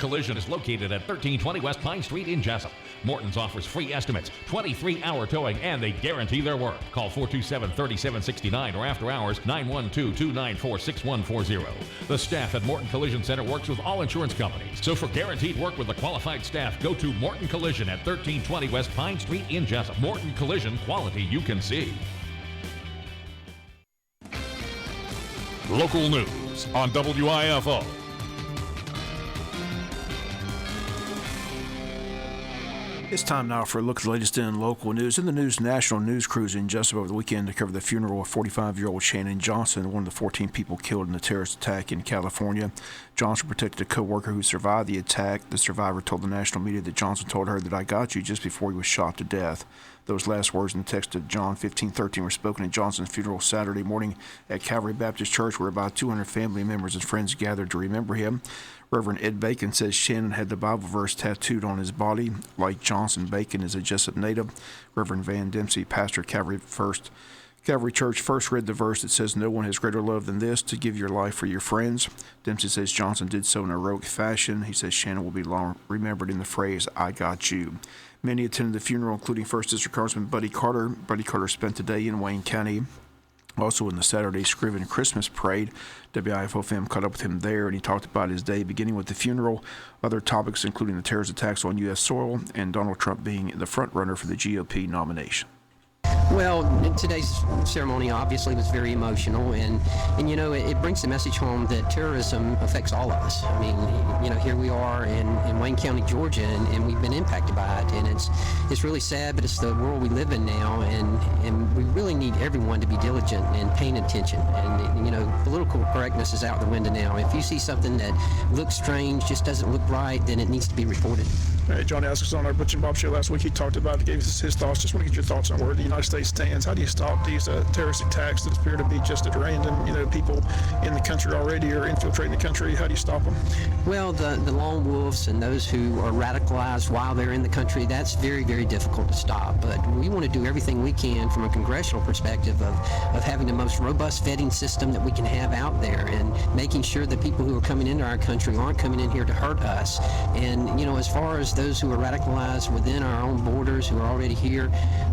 Collision is located at 1320 West Pine Street in Jesup. Morton's offers free estimates, 23-hour towing, and they guarantee their work. Call 427-3769 or after hours 912-294-6140. The staff at Morton Collision Center works with all insurance companies. So for guaranteed work with a qualified staff, go to Morton Collision at 1320 West Pine Street in Jesup. Morton Collision, quality you can see. Local news on WIFO. It's time now for a look at the latest in local news. In the news, national news crews in Jesup over the weekend to cover the funeral of 45-year-old Shannon Johnson, one of the 14 people killed in the terrorist attack in California. Johnson protected a co-worker who survived the attack. The survivor told the national media that Johnson told her that "I got you" just before he was shot to death. Those last words in the text of John 15:13 were spoken at Johnson's funeral Saturday morning at Calvary Baptist Church, where about 200 family members and friends gathered to remember him. Reverend Ed Bacon says Shannon had the Bible verse tattooed on his body. Like Johnson, Bacon is a Jesup native. Reverend Van Dempsey, pastor at Calvary Church, first read the verse that says, "No one has greater love than this, to give your life for your friends." Dempsey says Johnson did so in a heroic fashion. He says Shannon will be long remembered in the phrase, "I got you." Many attended the funeral, including 1st District Congressman Buddy Carter. Buddy Carter spent the day in Wayne County. Also in the Saturday Scriven Christmas Parade, WIFO fam caught up with him there, and he talked about his day beginning with the funeral, other topics including the terrorist attacks on U.S. soil, and Donald Trump being the front runner for the GOP nomination. Well, today's ceremony obviously was very emotional, and you know, it brings the message home that terrorism affects all of us. I mean, you know, here we are in Wayne County, Georgia, and we've been impacted by it, and it's really sad, but it's the world we live in now, and we really need everyone to be diligent and paying attention. And you know, political correctness is out the window now. If you see something that looks strange, just doesn't look right, then it needs to be reported. Hey, Johnny Askins on our Butch and Bob show last week. He talked about it, gave us his thoughts. Just want to get your thoughts on where the United States stands. How do you stop these terrorist attacks that appear to be just at random? You know, people in the country already are infiltrating the country. How do you stop them? Well, the lone wolves and those who are radicalized while they're in the country, that's very, very difficult to stop. But we want to do everything we can from a congressional perspective of having the most robust vetting system that we can have out there, and making sure that people who are coming into our country aren't coming in here to hurt us. And, you know, as far as those who are radicalized within our own borders who are already here,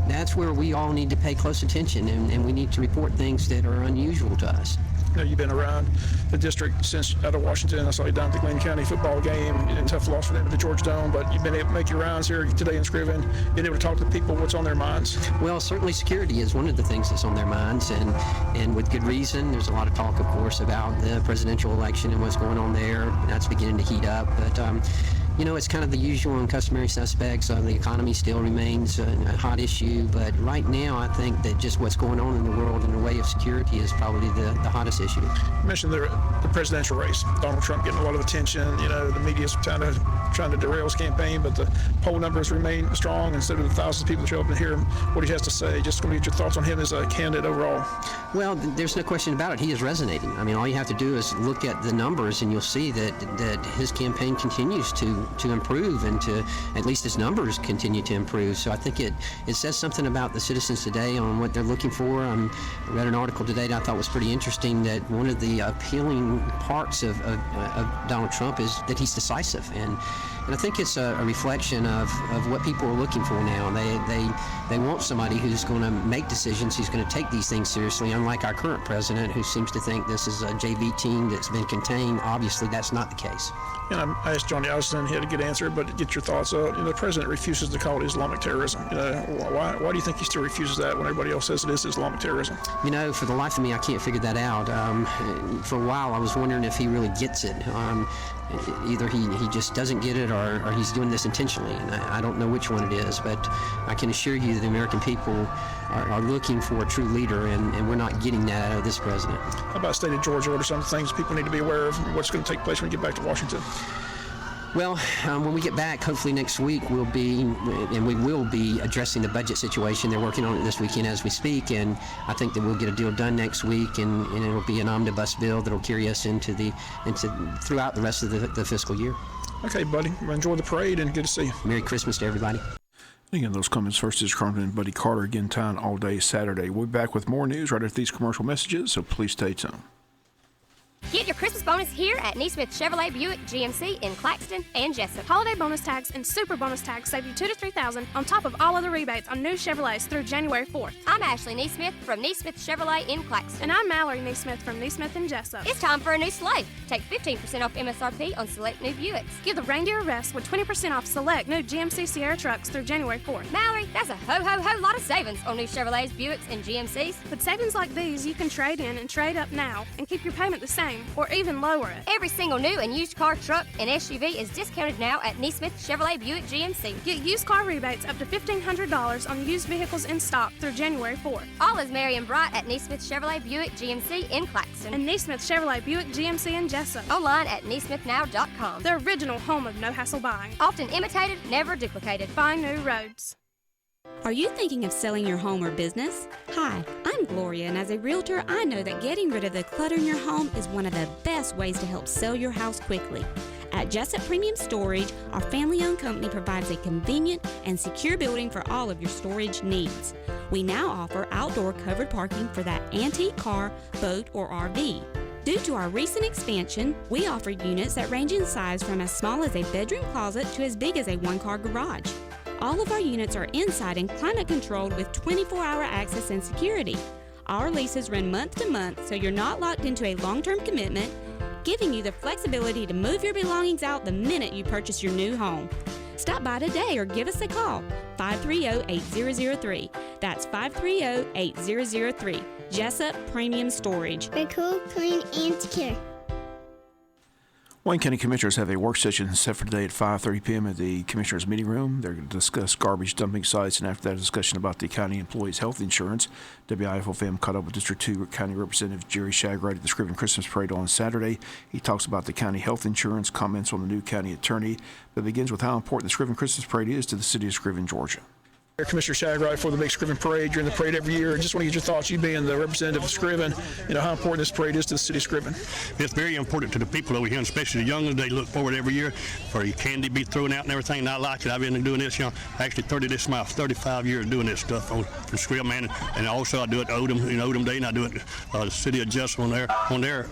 that's where we all need to pay close attention, and we need to report things that are unusual to us. You know, you've been around the district since out of Washington. I saw you down at the Glenn County football game. You didn't tough loss for them at the George Dome, but you've been able to make your rounds here today in Scriven, been able to talk to people. What's on their minds? Well, certainly security is one of the things that's on their minds, and with good reason. There's a lot of talk, of course, about the presidential election and what's going on there. That's beginning to heat up, but you know, it's kind of the usual and customary suspects. The economy still remains a hot issue, but right now I think that just what's going on in the world in the way of security is probably the hottest issue. You mentioned the presidential race. Donald Trump getting a lot of attention. You know, the media's trying to derail his campaign, but the poll numbers remain strong. Instead of the thousands of people that show up to hear what he has to say, just going to get your thoughts on him as a candidate overall. Well, there's no question about it. He is resonating. I mean, all you have to do is look at the numbers, and you'll see that his campaign continues to improve, and to at least his numbers continue to improve. So I think it says something about the citizens today on what they're looking for. I read an article today that I thought was pretty interesting, that one of the appealing parts of Donald Trump is that he's decisive, and I think it's a reflection of what people are looking for now. They want somebody who's going to make decisions, who's going to take these things seriously, unlike our current president, who seems to think this is a JV team that's been contained. Obviously, that's not the case. And I asked Johnny Allison, he had a good answer, but get your thoughts. You know, the president refuses to call it Islamic terrorism. You know, why do you think he still refuses that when everybody else says it is Islamic terrorism? You know, for the life of me, I can't figure that out. For a while, I was wondering if he really gets it. Either he just doesn't get it, or he's doing this intentionally, and I don't know which one it is, but I can assure you that the American people are looking for a true leader, and we're not getting that out of this president. How about state of Georgia? What are some things people need to be aware of? What's going to take place when we get back to Washington? Well, when we get back, hopefully next week, we will be addressing the budget situation. They're working on it this weekend as we speak, and I think that we'll get a deal done next week, and it'll be an omnibus bill that'll carry us into throughout the rest of the fiscal year. Okay, buddy. Well, enjoy the parade, and good to see you. Merry Christmas to everybody. Again, those comments first is Congressman Buddy Carter, again, time all day Saturday. We'll be back with more news right after these commercial messages, so please stay tuned. Get your Christmas bonus here at Neesmith Chevrolet Buick GMC in Claxton and Jesup. Holiday bonus tags and super bonus tags save you $2,000 to $3,000 on top of all other rebates on new Chevrolets through January 4th. I'm Ashley Neesmith from Neesmith Chevrolet in Claxton. And I'm Mallory Neesmith from Neesmith and Jesup. It's time for a new sleigh. Take 15% off MSRP on select new Buicks. Give the reindeer a rest with 20% off select new GMC Sierra trucks through January 4th. Mallory, that's a ho lot of savings on new Chevrolets, Buicks, and GMCs. With savings like these, you can trade in and trade up now and keep your payment the same or even lower it. Every single new and used car, truck, and SUV is discounted now at Neesmith Chevrolet Buick GMC. Get used car rebates up to $1,500 on used vehicles in stock through January 4th. All is merry and bright at Neesmith Chevrolet Buick GMC in Claxton. And Neesmith Chevrolet Buick GMC in Jesup. Online at neesmithnow.com. The original home of no-hassle buying. Often imitated, never duplicated. Find new roads. Are you thinking of selling your home or business? Hi, I'm Gloria, and as a realtor, I know that getting rid of the clutter in your home is one of the best ways to help sell your house quickly. At Jesup Premium Storage, our family-owned company provides a convenient and secure building for all of your storage needs. We now offer outdoor covered parking for that antique car, boat, or RV. Due to our recent expansion, we offer units that range in size from as small as a bedroom closet to as big as a one-car garage. All of our units are inside and climate controlled with 24-hour access and security. Our leases run month to month, so you're not locked into a long-term commitment, giving you the flexibility to move your belongings out the minute you purchase your new home. Stop by today or give us a call, 530-8003. That's 530-8003. Jesup Premium Storage. We're cool, clean, and secure. Wayne County Commissioners have a work session set for today at 5:30 p.m. at the Commissioners' meeting room. They're going to discuss garbage dumping sites, and after that, a discussion about the county employees' health insurance. WIFO-FM caught up with District 2 County Representative Jerry Shagrite at the Scriven Christmas Parade on Saturday. He talks about the county health insurance, comments on the new county attorney, but begins with how important the Scriven Christmas Parade is to the city of Scriven, Georgia. Commissioner Shagrite for the big Scriven Parade. You're in the parade every year. I just want to get your thoughts, you being the representative of Scriven, how important this parade is to the city of Scriven. It's very important to the people over here, and especially the young ones. They look forward every year for your candy be thrown out and everything, and I like it. I've been doing this, actually this is my 35 years doing this stuff on Scriven, man, and also I do it Odom Day, and I do it the city of Jesup on their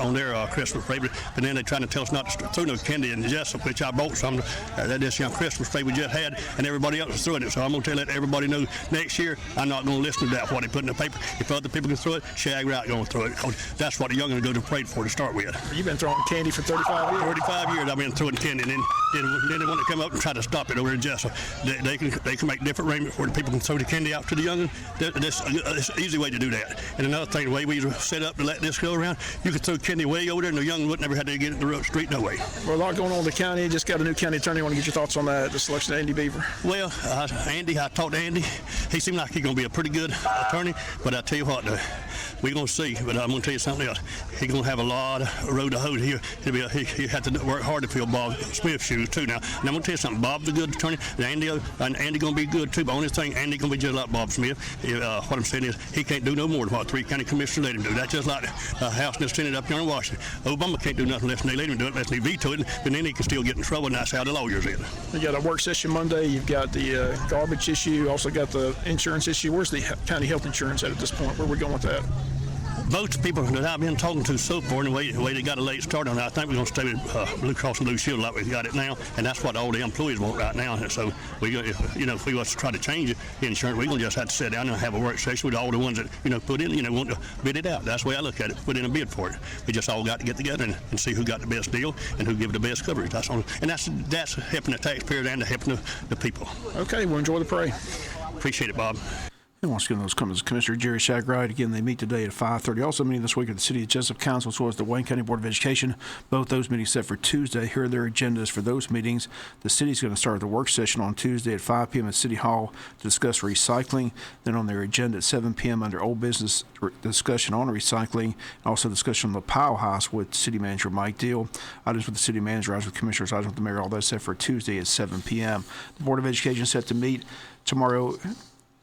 Christmas parade. But then they're trying to tell us not to throw no candy in Jesup, which I bought some that this Christmas parade we just had, and everybody else is throwing it. So I'm going to let everybody know next year I'm not going to listen to that, what they put in the paper. If other people can throw it, Shagrite going to throw it. That's what the young ones go to parade for to start with. You've been throwing candy for 35 years? 35 years I've been throwing candy, and then they want to come up and try to stop it over in Jesup. They can make different arrangements where the people can throw the candy out to the young ones. That's an easy way to do that. And another thing, the way we set up to let this go around, you could throw candy way over there, and the young would never have to get it in the street no way. Well, a lot going on in the county. Just got a new county attorney. I want to get your thoughts on that, the selection of Andy Beaver. Well, Andy, I talked to Andy. He seemed like he's going to be a pretty good attorney, but I tell you what, we're going to see. But I'm going to tell you something else. He's going to have a lot of road to hoe here. He had to work hard to fill Bob Smith's shoes too. Now, and I'm going to tell you something. Bob's a good attorney, and Andy going to be good too. But only thing, Andy going to be just like Bob Smith. What I'm saying is, he can't do no more than what 3 county commissioners let him do. That's just like the House and the Senate up here in Washington. Obama can't do nothing unless they let him do it, unless they veto it, but then he can still get in trouble, and that's how the lawyers is. You got a work session Monday. You've got the garbage issue. Also got the insurance issue. Where's the county health insurance at this point? Where are we going with that? Most people that I've been talking to so far, and the way they got a late start on it, I think we're going to stay with Blue Cross and Blue Shield like we've got it now, and that's what all the employees want right now. And so if we want to try to change the insurance, we're going to just have to sit down and have a work session with all the ones that put in, want to bid it out. That's the way I look at it. Put in a bid for it. We just all got to get together and see who got the best deal and who give the best coverage. That's helping the taxpayers and helping the people. Okay, well, enjoy the parade. Appreciate it, Bob. And once again, those comments, Commissioner Jerry Shagrite. Again, they meet today at 5:30. Also meeting this week at the City of Jesup Council, as well as the Wayne County Board of Education. Both those meetings set for Tuesday. Here are their agendas for those meetings. The city's going to start the work session on Tuesday at 5 p.m. at City Hall to discuss recycling. Then on their agenda at 7 p.m. under old business, discussion on recycling, and also discussion on the Powell House with City Manager Mike Deal. Items with the City Manager, items with Commissioners, items with the Mayor, all that set for Tuesday at 7 p.m. The Board of Education is set to meet tomorrow,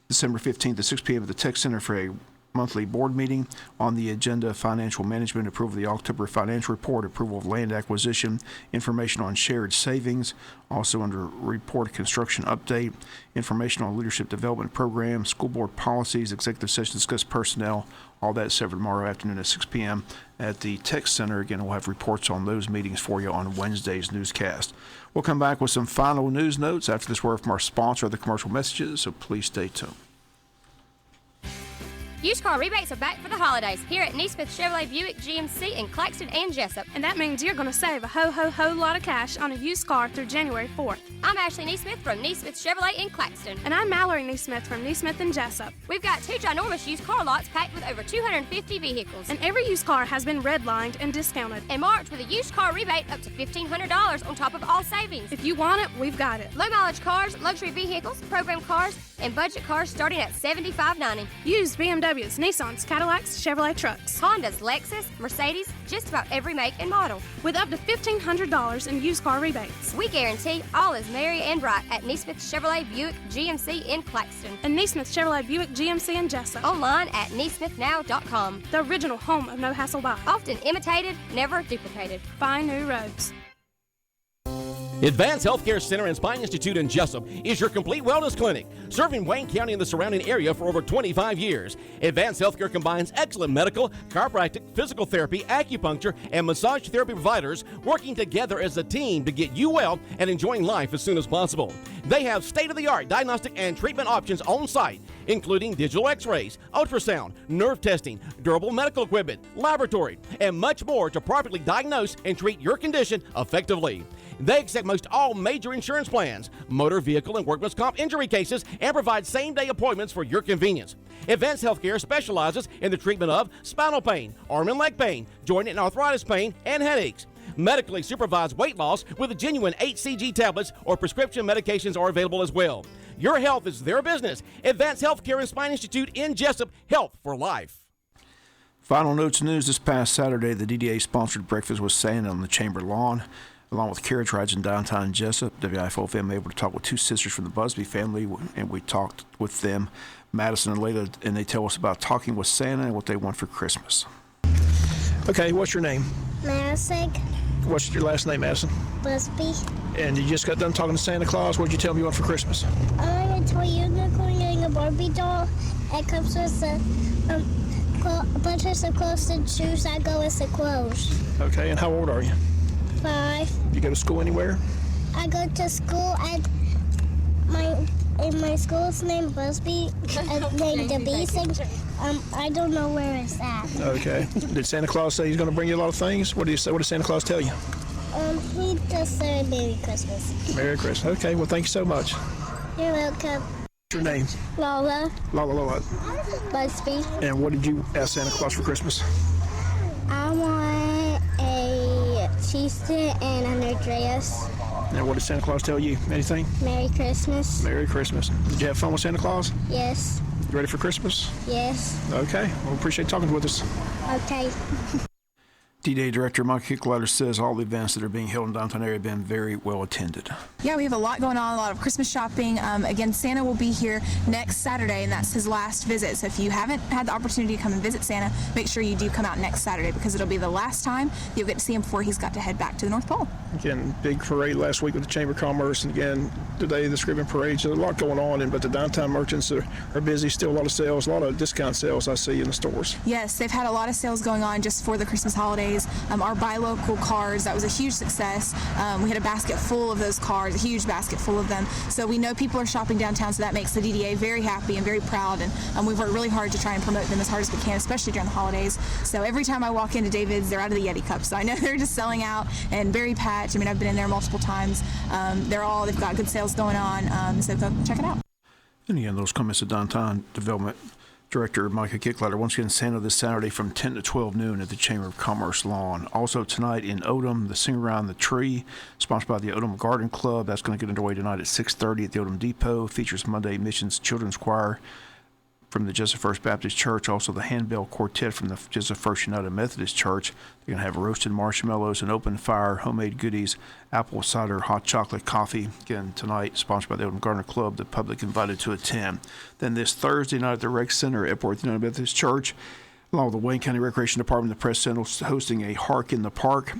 December 15th at 6 p.m. at the Tech Center for a monthly board meeting. On the agenda, financial management, approval of the October financial report, approval of land acquisition, information on shared savings. Also under report, construction update, information on leadership development program, school board policies, executive session, discuss personnel. All that set for tomorrow afternoon at 6 p.m. at the Tech Center. Again, we'll have reports on those meetings for you on Wednesday's newscast. We'll come back with some final news notes after this word from our sponsor of the commercial messages, so please stay tuned. Used car rebates are back for the holidays here at Neesmith Chevrolet Buick GMC in Claxton and Jesup. And that means you're going to save a ho lot of cash on a used car through January 4th. I'm Ashley Neesmith from Neesmith Chevrolet in Claxton. And I'm Mallory Neesmith from Neesmith and Jesup. We've got 2 ginormous used car lots packed with over 250 vehicles. And every used car has been redlined and discounted. And marked with a used car rebate up to $1,500 on top of all savings. If you want it, we've got it. Low mileage cars, luxury vehicles, program cars, and budget cars starting at $75.90. Used BMWs, Nissans, Cadillacs, Chevrolet trucks, Hondas, Lexus, Mercedes, just about every make and model. With up to $1,500 in used car rebates. We guarantee all is merry and bright at Neesmith Chevrolet Buick GMC in Claxton. And Neesmith Chevrolet Buick GMC in Jesup. Online at neesmithnow.com. The original home of no hassle buy. Often imitated, never duplicated. Find new roads. Advanced Healthcare Center and Spine Institute in Jesup is your complete wellness clinic, serving Wayne County and the surrounding area for over 25 years. Advanced Healthcare combines excellent medical, chiropractic, physical therapy, acupuncture, and massage therapy providers working together as a team to get you well and enjoying life as soon as possible. They have state-of-the-art diagnostic and treatment options on site, including digital x-rays, ultrasound, nerve testing, durable medical equipment, laboratory, and much more to properly diagnose and treat your condition effectively. They accept most all major insurance plans, motor vehicle and workman's comp injury cases, and provide same-day appointments for your convenience. Advanced Healthcare specializes in the treatment of spinal pain, arm and leg pain, joint and arthritis pain, and headaches. Medically supervised weight loss with the genuine HCG tablets or prescription medications are available as well. Your health is their business. Advanced Healthcare and Spine Institute in Jesup, Health for Life. Final notes news: this past Saturday, the DDA sponsored breakfast with Santa on the Chamber lawn, along with carriage rides in downtown Jesup. WIFO family able to talk with 2 sisters from the Busby family, and we talked with them, Madison and Layla, and they tell us about talking with Santa and what they want for Christmas. Okay, what's your name? Madison. What's your last name, Madison? Busby. And you just got done talking to Santa Claus. What did you tell him you want for Christmas? I'm going to tell you you're getting a Barbie doll. It comes with a bunch of clothes and shoes that go with the clothes. Okay, and how old are you? 5. You go to school anywhere? I go to school at my school's named Busby, named the Bees. I don't know where it's at. Okay. Did Santa Claus say he's going to bring you a lot of things? What did he say? What did Santa Claus tell you? He just said Merry Christmas. Merry Christmas. Okay, well, thank you so much. You're welcome. What's your name? Lola. Lola. Busby. And what did you ask Santa Claus for Christmas? I want a cheese stick and an dress. And what did Santa Claus tell you? Anything? Merry Christmas. Merry Christmas. Did you have fun with Santa Claus? Yes. You ready for Christmas? Yes. Okay. Well, appreciate talking with us. Okay. DDA Director Mike Kickleiter says all the events that are being held in the downtown area have been very well attended. Yeah, we have a lot going on, a lot of Christmas shopping. Again, Santa will be here next Saturday, and that's his last visit. So if you haven't had the opportunity to come and visit Santa, make sure you do come out next Saturday, because it'll be the last time you'll get to see him before he's got to head back to the North Pole. Again, big parade last week with the Chamber of Commerce, and again, today the Scriven Parade. So there's a lot going on, but the downtown merchants are busy. Still a lot of sales, a lot of discount sales I see in the stores. Yes, they've had a lot of sales going on just for the Christmas holidays. Our buy local cards, that was a huge success. We had a basket full of those cards, a huge basket full of them. So we know people are shopping downtown, so that makes the DDA very happy and very proud. And we've worked really hard to try and promote them as hard as we can, especially during the holidays. So every time I walk into David's, they're out of the Yeti cups. So I know they're just selling out. And Berry Patch, I mean, I've been in there multiple times. They've got good sales going on. So go check it out. And again, those comments of downtown development Director Micah Kickleiter. Once again, Santa this Saturday from 10 to 12 noon at the Chamber of Commerce lawn. Also tonight in Odom, the Sing Around the Tree, sponsored by the Odom Garden Club. That's going to get underway tonight at 6:30 at the Odom Depot. Features Monday Missions Children's Choir from the Jesup First Baptist Church, also the Handbell Quartet from the Jesup First United Methodist Church. They're going to have roasted marshmallows, an open fire, homemade goodies, apple cider, hot chocolate, coffee. Again, tonight, sponsored by the Odom Garner Club, the public invited to attend. Then this Thursday night at the Rec Center at Epworth United Methodist Church, along with the Wayne County Recreation Department, the Press Center hosting a Hark in the Park.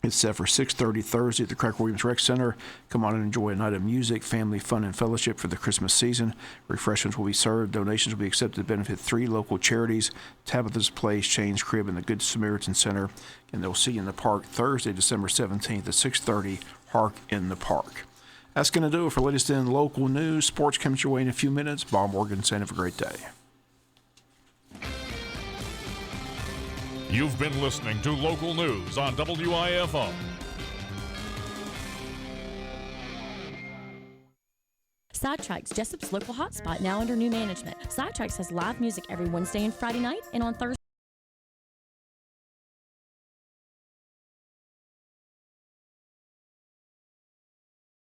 It's set for 6:30 Thursday at the Craig Williams Rec Center. Come on and enjoy a night of music, family, fun, and fellowship for the Christmas season. Refreshments will be served. Donations will be accepted to benefit 3 local charities, Tabitha's Place, Shane's Crib, and the Good Samaritan Center. And they'll see you in the park Thursday, December 17th at 6:30, Hark in the Park. That's going to do it for latest in local news. Sports comes your way in a few minutes. Bob Morgan saying have a great day. You've been listening to local news on WIFO. Sidetracks, Jessup's local hotspot, now under new management. Sidetracks has live music every Wednesday and Friday night, and on Thursday